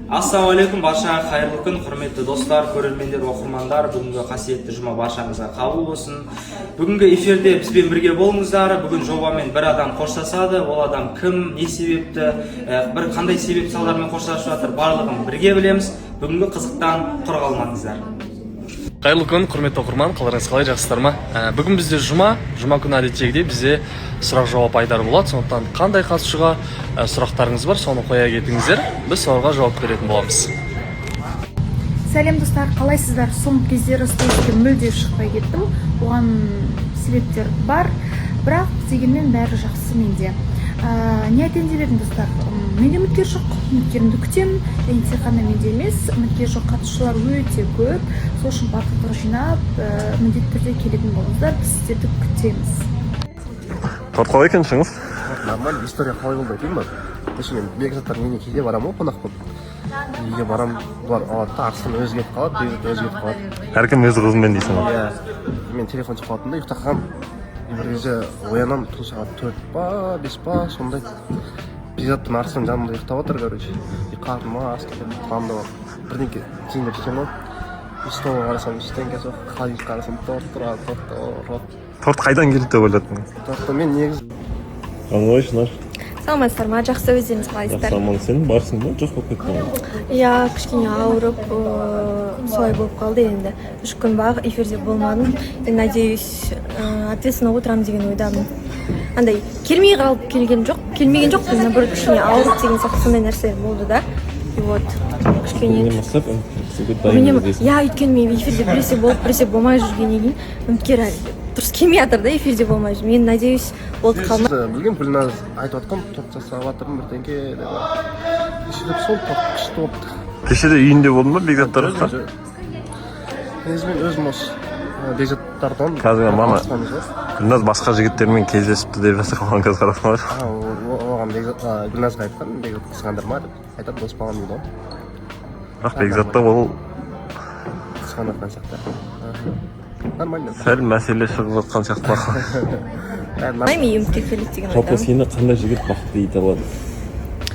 Ассалаумағалейкум, баршаңа қайырлы күн, құрметті достар, көрермендер, оқырмандар. Бүгінгі қасиетті жұма баршаңызға қабыл болсын. Бүгінгі эфирде бізбен бірге болыңыздар. Бүгін жобамен бір адам қоштасады. Ол адам кім, не себепті, бір қандай себеп салдармен қоштасып жатыр, барлығын бірге білеміз. Бүгінгі қызықтан құр қалмаңыздар. Қайырлы күн, құрметті оқырман, қаларыңыз қалай, жақсыздар ма? Бүгін бізде жұма күні әдеттегідей бізде сұрақ жауап айдар болады. Сондықтан қандай қатысушыға сұрақтарыңыз бар, соны қоя кетіңіздер. Біз соларға жауап беретін боламыз. Сәлем достар, қалайсыздар? Соңғы кездері студентке мүлде шықпай кеттім. Оған себептер бар, бірақ дегенмен бәрі жақсы менде. Не айтайын деп едім достар? Менде үміткер жоқ, үміткерімді күтемін. Және тек қана менде емес, үміткер жоқ қатысушылар өте көп. Сол үшін батылдық жинап, міндетті түрде келетін болыңыздар, біз сіздерді күтеміз. Торт қалай екен шыңыз? Нормально, история қалай болды айтайын ба? Мен бекзаттар үйіне кейде барамын ғой, қонақ болып. Үйге барамын, бұлар алады да, ақсын өзі кетіп қалады, бекзат өзі кетіп қалады. Әркім өз қызымен дейсің ғой. Иә, мен телефон шығып қалатын да, ұйықтап қалғанмын. Бір кезде оянамын, түн сағат 4 па, 5 па, сондай. Бекзаттың арсынан жанымда ұйықтап отыр, короче. Қарныма ас келіп, құрамда бар. Бірдеңке тиіндеп кетемін ғой. Столға қарасам, ештеңке жоқ, холодильникке қарасам, торт тұрады, Торт қайдан келді деп ойладың? Тортты мен негізі. Ой, шынар. Саламатсыздар ма? Жақсы, өздеріңіз қалайсыздар? Жақсы, сен барсың ба? Жоқ болып кеттің. Иә, кішкене ауырып, солай болып қалды енді. 3 күн бақ эфирде болмадым. Надеюсь, ответственно отырамын деген ойдамын. Андай келмей қалып келген жоқ, наоборот, кішкене ауырып деген сияқты сондай нәрсе болды да. И вот, кішкене. Иә, өйткені мен эфирде біресе болып, біресе болмай жүргеннен кейін үміткер дұрыс келмей жатыр да, эфирде болмай жүр. Мен надеюсь, болды қалмай. Білген Гүлназ айтып жатқан, торт жасап жатырмын бірдеңке деп. Сөйтіп сол торт күшті болыпты. Кеше де үйінде болдың ба бекзаттар? Негізі мен өзім осы бекзаттардан Қазір мана Гүлназ басқа жігіттермен кездесіпті деп жатыр, оған қазір қарасың ба? Оған Гүлназға айтқан, бекзат қысқандар ма деп. Айтады, дос балам дейді ғой. Бірақ бекзатта ол қысқанатқан сияқты. Нормально. сәл мәселе шығып жатқан сияқты бар. Мен үміткер келеді деген Жалпы ойдамын. сені қандай жігіт бақытты ете алады?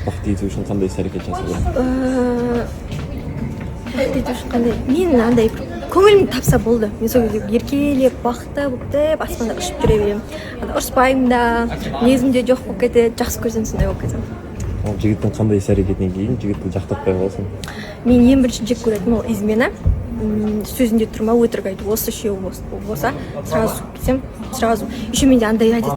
Бақытты ету үшін қандай іс-әрекет жасау керек? Бақытты ету үшін қандай? Мен андай көңілім тапса болды. Мен сол кезде еркелеп, бақытты болып, аспанда ұшып жүре беремін. Ұрыспаймын да, негізімде жоқ болып кетеді, жақсы көрсем сондай болып кетемін. Ол жігіттің қандай іс-әрекетінен кейін жігітті жақтатпай қаласың? Мен ең бірінші жек көретін ол измена. Сөзінде тұрма, өтірік айту. Осы үшеуі болса, сразу кетсем, сразу. Еще менде андай әдет